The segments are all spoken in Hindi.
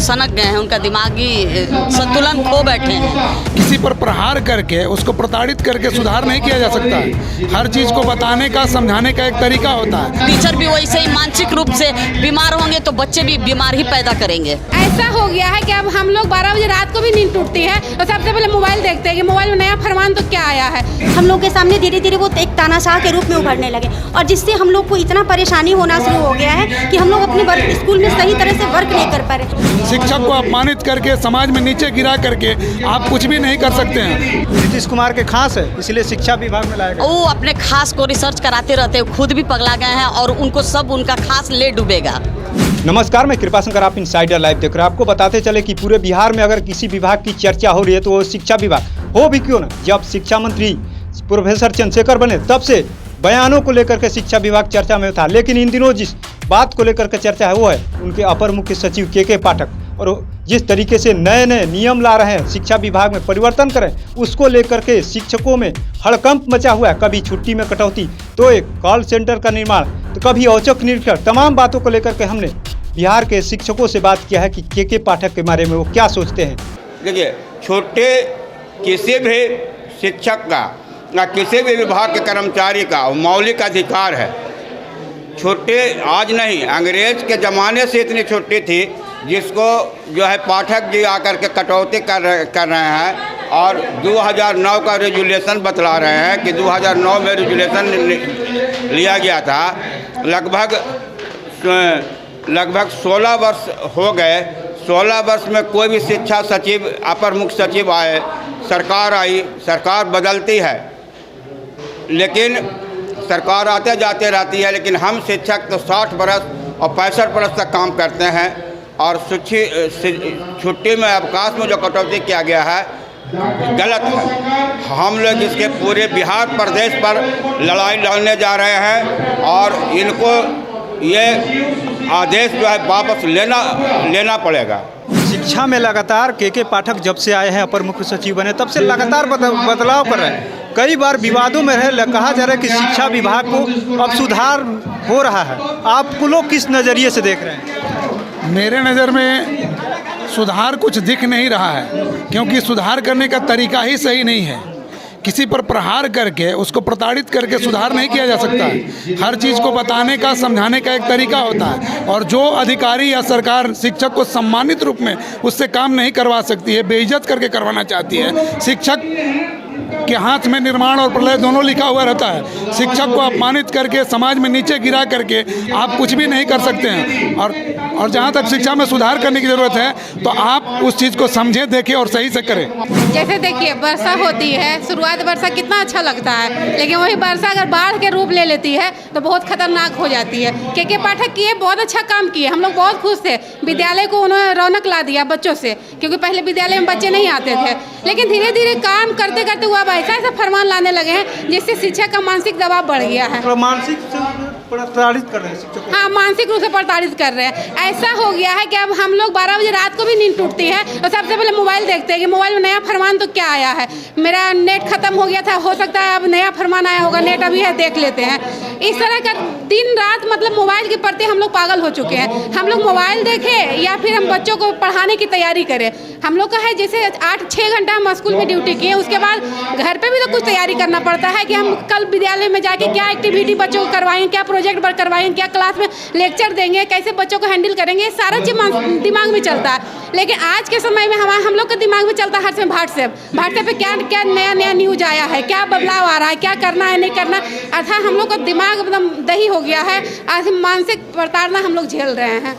सनक गए हैं, उनका दिमागी संतुलन खो बैठे हैं। किसी पर प्रहार करके उसको प्रताड़ित करके सुधार नहीं किया जा सकता है। हर चीज़ को बताने का, समझाने का एक तरीका होता है। टीचर भी वैसे ही मानसिक रूप से बीमार होंगे तो बच्चे भी बीमार ही पैदा करेंगे। ऐसा हो गया है कि अब हम लोग 12 बजे रात को भी नींद टूटती है तो सबसे पहले मोबाइल देखते हैं कि मोबाइल में नया फरमान तो क्या आया है। हम लोग के सामने धीरे धीरे वो एक तानाशाह के रूप में उभरने लगे और जिससे हम लोग को इतना परेशानी होना शुरू हो गया है कि हम लोग अपने स्कूल में सही तरह से वर्क नहीं कर पा रहे। शिक्षक को अपमानित करके, समाज में नीचे गिरा करके आप कुछ भी नहीं कर सकते हैं। नीतीश कुमार के खास है, इसलिए शिक्षा विभाग में लाया गया। वो अपने खास को रिसर्च कराते रहते, खुद भी पगला गए हैं और उनको सब उनका खास ले डूबेगा। नमस्कार, मैं कृपा शंकर, आप इनसाइडर लाइव देख रहे हैं। आपको बताते चले कि पूरे बिहार में अगर किसी विभाग की चर्चा हो रही है तो वो शिक्षा विभाग हो भी क्यों ना। जब शिक्षा मंत्री प्रोफेसर चंद्रशेखर बने तब से बयानों को लेकर के शिक्षा विभाग चर्चा में था, लेकिन इन दिनों जिस बात को लेकर के चर्चा है वो है उनके अपर मुख्य सचिव के पाठक, और जिस तरीके से नए नए नियम ला रहे हैं, शिक्षा विभाग में परिवर्तन करें, उसको लेकर के शिक्षकों में हड़कंप मचा हुआ है। कभी छुट्टी में कटौती, तो एक कॉल सेंटर का निर्माण, तो कभी औचक निरीक्षण, तमाम बातों को लेकर के हमने बिहार के शिक्षकों से बात किया है कि के पाठक के बारे में वो क्या सोचते हैं। देखिए, छोटे किसी भी शिक्षक का या किसी भी विभाग के कर्मचारी का मौलिक अधिकार है। छोटे आज नहीं, अंग्रेज के ज़माने से इतनी छुट्टी थी जिसको जो है पाठक जी आकर के कटौती कर रहे हैं और 2009 का रेजुलेशन बतला रहे हैं कि 2009 में रेजुलेशन लिया गया था। लगभग 16 वर्ष हो गए। 16 वर्ष में कोई भी शिक्षा सचिव, अपर मुख्य सचिव आए, सरकार आई, सरकार बदलती है, लेकिन सरकार आते जाते रहती है, लेकिन हम शिक्षक तो 60 बरस और 65 बरस तक काम करते हैं और छुट्टी में, अवकाश में जो कटौती किया गया है गलत है। हम लोग इसके पूरे बिहार प्रदेश पर लड़ाई लड़ने जा रहे हैं और इनको ये आदेश जो है वापस लेना पड़ेगा। शिक्षा में लगातार के पाठक जब से आए हैं, अपर मुख्य सचिव बने, तब से लगातार बदलाव कर रहे हैं। कई बार विवादों में कहा जा रहा है कि शिक्षा विभाग को अब सुधार हो रहा है। आप लोग किस नज़रिए से देख रहे हैं? मेरे नज़र में सुधार कुछ दिख नहीं रहा है, क्योंकि सुधार करने का तरीका ही सही नहीं है। किसी पर प्रहार करके उसको प्रताड़ित करके सुधार नहीं किया जा सकता है। हर चीज़ को बताने का, समझाने का एक तरीका होता है, और जो अधिकारी या सरकार शिक्षक को सम्मानित रूप में उससे काम नहीं करवा सकती है, बेइज्जत करके करवाना चाहती है। शिक्षक के हाथ में निर्माण और प्रलय दोनों लिखा हुआ रहता है। शिक्षक को अपमानित करके, समाज में नीचे गिरा करके आप कुछ भी नहीं कर सकते हैं। और जहाँ तक शिक्षा में सुधार करने की ज़रूरत है तो आप उस चीज़ को समझें, देखें और सही से करें। जैसे देखिए, वर्षा होती है, शुरुआत वर्षा कितना अच्छा लगता है, लेकिन वही वर्षा अगर बाढ़ के रूप ले लेती है तो बहुत खतरनाक हो जाती है। के पाठक किए, बहुत अच्छा काम किए, हम लोग बहुत खुश थे। विद्यालय को उन्होंने रौनक ला दिया बच्चों से, क्योंकि पहले विद्यालय में बच्चे नहीं आते थे, लेकिन धीरे धीरे काम करते करते हुआ ऐसा फरमान लाने लगे हैं जिससे शिक्षक का मानसिक दबाव बढ़ गया है। मानसिक प्रताड़ित कर रहे हैं शिक्षकों। हाँ, मानसिक रूप से प्रताड़ित कर रहे हैं। ऐसा हो गया है कि अब हम लोग 12 बजे रात को भी नींद टूटती है तो सबसे पहले मोबाइल देखते हैं कि मोबाइल में नया फरमान तो क्या आया है। मेरा नेट खत्म हो गया था, हो सकता है अब नया फरमान आया होगा, नेट अभी है, देख लेते हैं। इस तरह का दिन रात मतलब मोबाइल के प्रति हम लोग पागल हो चुके हैं। हम लोग मोबाइल देखें या फिर हम बच्चों को पढ़ाने की तैयारी करें। हम लोग का है जैसे 8-6 घंटा हम स्कूल में ड्यूटी किए, उसके बाद घर पे भी तो कुछ तैयारी करना पड़ता है कि हम कल विद्यालय में जाके क्या एक्टिविटी बच्चों को करवाएंगे, क्या प्रोजेक्ट वर्क करवाएंगे, क्या क्लास में लेक्चर देंगे, कैसे बच्चों को हैंडल करेंगे, ये सारा चीज़ दिमाग में चलता है। लेकिन आज के समय में हम लोग के दिमाग में चलता है हर समय व्हाट्सएप पे क्या नया न्यूज आया है, क्या बदलाव आ रहा है, क्या करना है, नहीं करना। अर्थात हम लोग का दिमाग एकदम दही हो गया है। आज मानसिक प्रताड़ना हम लोग झेल रहे हैं।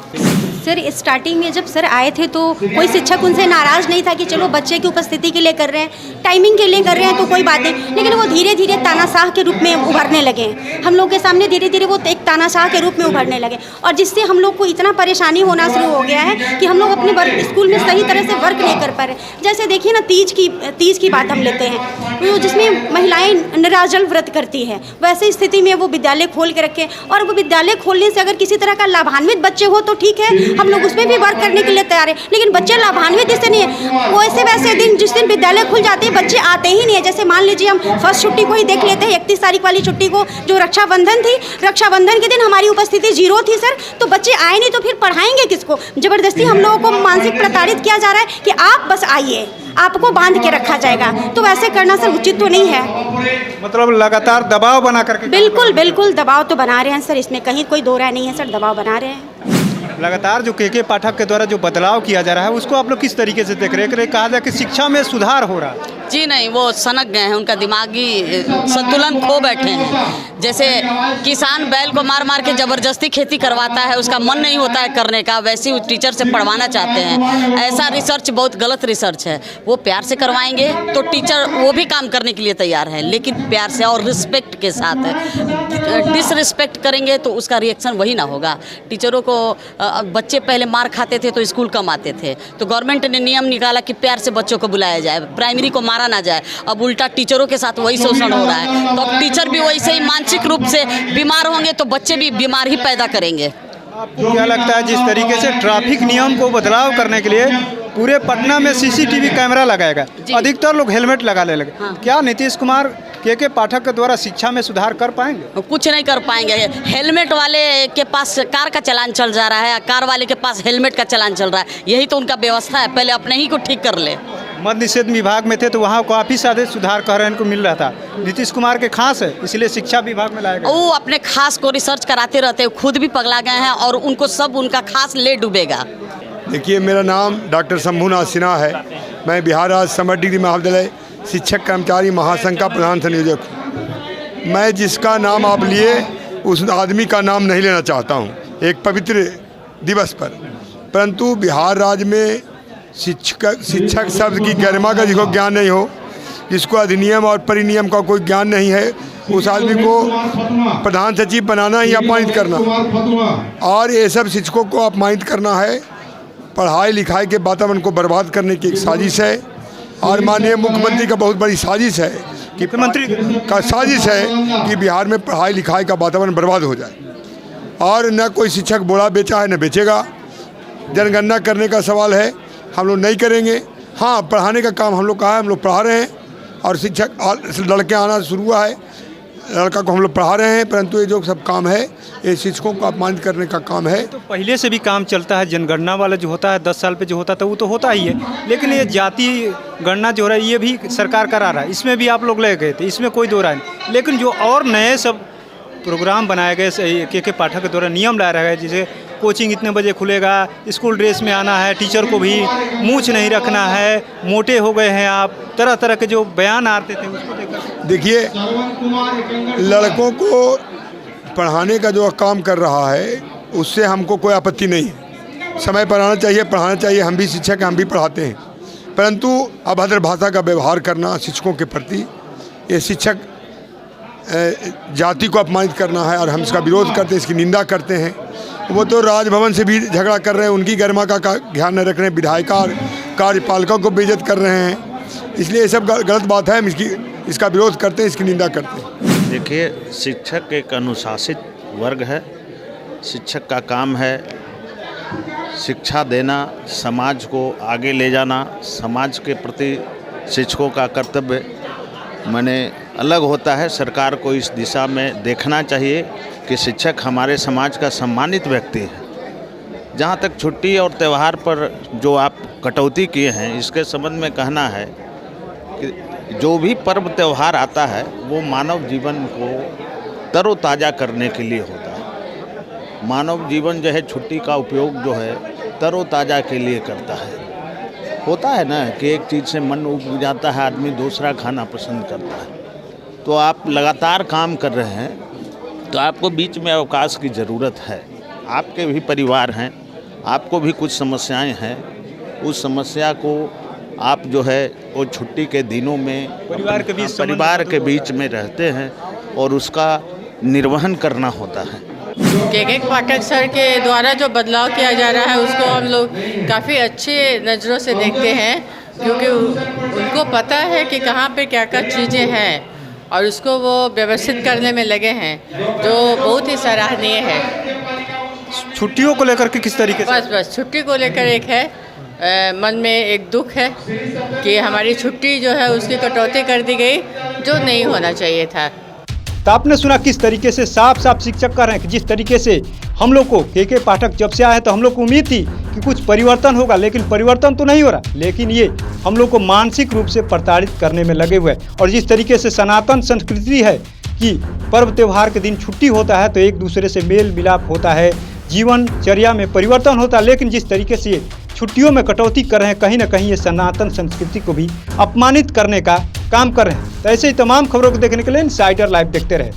सर, स्टार्टिंग में जब सर आए थे तो कोई शिक्षक उनसे नाराज़ नहीं था कि चलो बच्चे की उपस्थिति के लिए कर रहे हैं, टाइमिंग के लिए कर रहे हैं तो कोई बात नहीं, लेकिन वो धीरे धीरे तानाशाह के रूप में उभरने लगे। हम लोग के सामने धीरे धीरे वो एक तानाशाह के रूप में उभरने लगे और जिससे हम लोग को इतना परेशानी होना शुरू हो गया है कि हम लोग अपने स्कूल में सही तरह से वर्क नहीं कर पा रहे। जैसे देखिए ना, तीज की बात हम लेते हैं, तो जिसमें महिलाएँ निर्जल व्रत करती है, वैसे स्थिति में वो विद्यालय खोल के रखें और वो विद्यालय खोलने से अगर किसी तरह का लाभान्वित बच्चे हो तो ठीक है, हम लोग उसमें भी वर्क करने के लिए तैयार है, लेकिन बच्चे लाभान्वित इससे नहीं है। वैसे वैसे दिन जिस दिन विद्यालय खुल जाते हैं बच्चे आते ही नहीं है। जैसे मान लीजिए हम फर्स्ट छुट्टी को ही देख लेते हैं, 31 तारीख वाली छुट्टी को जो रक्षाबंधन थी, रक्षाबंधन के दिन हमारी उपस्थिति 0 थी सर, तो बच्चे आए नहीं तो फिर पढ़ाएंगे किसको? जबरदस्ती हम लोगों को मानसिक प्रताड़ित किया जा रहा है कि आप बस आइए, आपको बांध के रखा जाएगा, तो वैसे करना सर उचित तो नहीं है। मतलब लगातार दबाव बना करके बिल्कुल बिल्कुल दबाव तो बना रहे हैं सर, इसमें कहीं कोई दो राय नहीं है सर, दबाव बना रहे हैं। लगातार जो के पाठक के द्वारा जो बदलाव किया जा रहा है उसको आप लोग किस तरीके से देख रहे हैं? कहा जाए कि शिक्षा में सुधार हो रहा है। जी नहीं, वो सनक गए हैं, उनका दिमागी संतुलन खो बैठे हैं। जैसे किसान बैल को मार मार के ज़बरदस्ती खेती करवाता है, उसका मन नहीं होता है करने का, वैसे ही टीचर से पढ़वाना चाहते हैं। ऐसा रिसर्च बहुत गलत रिसर्च है। वो प्यार से करवाएंगे तो टीचर वो भी काम करने के लिए तैयार है, लेकिन प्यार से और रिस्पेक्ट के साथ है। डिसरिस्पेक्ट करेंगे तो उसका रिएक्शन वही ना होगा। टीचरों को बच्चे पहले मार खाते थे तो स्कूल कम आते थे, तो गवर्नमेंट ने नियम निकाला कि प्यार से बच्चों को बुलाया जाए, प्राइमरी को मारा ना जाए। अब उल्टा टीचरों के साथ वही शोषण हो रहा है, तो अब टीचर भी वैसे ही मानसिक रूप से बीमार होंगे तो बच्चे भी बीमार ही पैदा करेंगे। आपको क्या लगता है जिस तरीके से ट्रैफिक नियम को बदलाव करने के लिए पूरे पटना में सीसीटीवी कैमरा लगाएगा, अधिकतर लोग हेलमेट लगाने लगे, क्या नीतीश कुमार के पाठक के द्वारा शिक्षा में सुधार कर पाएंगे? कुछ नहीं कर पाएंगे। हेलमेट वाले के पास कार का चालान चल जा रहा है, कार वाले के पास हेलमेट का चालान चल रहा है, यही तो उनका व्यवस्था है। पहले अपने ही को ठीक कर ले। मद्य निषेध विभाग में थे तो वहाँ काफ़ी सारे सुधार कह रहे हैं, इनको मिल रहा था। नीतीश कुमार के खास है इसलिए शिक्षा विभाग में लाया गया। वो अपने खास को रिसर्च कराते रहते हैं, खुद भी पगला गए हैं और उनको सब उनका खास ले डूबेगा। देखिए, मेरा नाम डॉक्टर शंभुनाथ सिन्हा है। मैं बिहार राज्य समर डिग्री महाविद्यालय शिक्षक कर्मचारी महासंघ का प्रधान संयोजक हूँ। मैं जिसका नाम आप लिए उस आदमी का नाम नहीं लेना चाहता हूँ एक पवित्र दिवस पर, परंतु बिहार राज्य में शिक्षक शब्द की गरिमा का जिसको ज्ञान नहीं हो, जिसको अधिनियम और परिनियम का कोई ज्ञान नहीं है, उस आदमी को प्रधान सचिव बनाना ही अपमानित करना, और ये सब शिक्षकों को अपमानित करना है। पढ़ाई लिखाई के वातावरण को बर्बाद करने की एक साजिश है, और माननीय मुख्यमंत्री का बहुत बड़ी साजिश है कि मुख्यमंत्री का साजिश है कि बिहार में पढ़ाई लिखाई का वातावरण बर्बाद हो जाए। और न कोई शिक्षक बोला बेचा है न बेचेगा। जनगणना करने का सवाल है, हम लोग नहीं करेंगे। हाँ, पढ़ाने का काम हम लोग का है, हम लोग पढ़ा रहे हैं, और शिक्षक लड़के आना शुरू हुआ है, लड़का को हम लोग पढ़ा रहे हैं, परंतु ये जो सब काम है ये शिक्षकों को अपमानित करने का काम है। तो पहले से भी काम चलता है, जनगणना वाला जो होता है 10 साल पे जो होता था वो तो होता ही है, लेकिन ये जाति गणना जो हो रहा है ये भी सरकार करा रहा है, इसमें भी आप लोग ले गए थे, इसमें कोई दो राय नहीं। लेकिन जो और नए सब प्रोग्राम बनाए गए के पाठक के द्वारा नियम लाया गया है, जैसे कोचिंग इतने बजे खुलेगा, स्कूल ड्रेस में आना है, टीचर को भी मूंछ नहीं रखना है, मोटे हो गए हैं आप, तरह तरह के जो बयान आते थे उसको देखकर। देखिए, लड़कों को पढ़ाने का जो काम कर रहा है उससे हमको कोई आपत्ति नहीं है। समय पर आना चाहिए, पढ़ाना चाहिए, हम भी शिक्षक हैं, हम भी पढ़ाते हैं, परंतु अभद्र भाषा का व्यवहार करना शिक्षकों के प्रति, ये शिक्षक जाति को अपमानित करना है, और हम इसका विरोध करते हैं, इसकी निंदा करते हैं। वो तो राजभवन से भी झगड़ा कर रहे हैं, उनकी गरिमा का ध्यान न रख रहे हैं, विधायिका और कार्यपालिका को बेइज्जत कर रहे हैं, इसलिए ये सब गलत बात है। हम इसका विरोध करते हैं, इसकी निंदा करते हैं। देखिए, शिक्षक एक अनुशासित वर्ग है। शिक्षक का काम है शिक्षा देना, समाज को आगे ले जाना। समाज के प्रति शिक्षकों का कर्तव्य माने अलग होता है। सरकार को इस दिशा में देखना चाहिए कि शिक्षक हमारे समाज का सम्मानित व्यक्ति है। जहाँ तक छुट्टी और त्यौहार पर जो आप कटौती किए हैं, इसके संबंध में कहना है कि जो भी पर्व त्यौहार आता है वो मानव जीवन को तरोताज़ा करने के लिए होता है। मानव जीवन जो है छुट्टी का उपयोग जो है तरोताज़ा के लिए करता है। होता है ना कि एक चीज़ से मन उब जाता है, आदमी दूसरा खाना पसंद करता है। तो आप लगातार काम कर रहे हैं तो आपको बीच में अवकाश की ज़रूरत है। आपके भी परिवार हैं, आपको भी कुछ समस्याएं हैं, उस समस्या को आप जो है वो छुट्टी के दिनों में परिवार के बीच में रहते हैं और उसका निर्वहन करना होता है। के पाठक सर के द्वारा जो बदलाव किया जा रहा है उसको हम लोग काफ़ी अच्छे नज़रों से देखते हैं, क्योंकि उनको पता है कि कहाँ पे क्या क्या चीज़ें हैं और उसको वो व्यवस्थित करने में लगे हैं, जो बहुत ही सराहनीय है। छुट्टियों को लेकर के किस तरीके से? बस छुट्टी को लेकर एक है मन में एक दुख है कि हमारी छुट्टी जो है उसकी कटौती कर दी गई, जो नहीं होना चाहिए था। तो आपने सुना किस तरीके से साफ साफ शिक्षक कह रहे हैं कि जिस तरीके से हम लोग को के पाठक जब से आए तो हम लोग को उम्मीद थी कि कुछ परिवर्तन होगा, लेकिन परिवर्तन तो नहीं हो रहा। लेकिन ये हम लोग को मानसिक रूप से प्रताड़ित करने में लगे हुए हैं। और जिस तरीके से सनातन संस्कृति है कि पर्व त्यौहार के दिन छुट्टी होता है तो एक दूसरे से मेल मिलाप होता है, जीवनचर्या में परिवर्तन होता है, लेकिन जिस तरीके से छुट्टियों में कटौती कर रहे हैं, कहीं ना कहीं ये सनातन संस्कृति को भी अपमानित करने का काम कर रहे हैं। तो ऐसे ही तमाम खबरों को देखने के लिए इनसाइडर लाइव देखते रहे।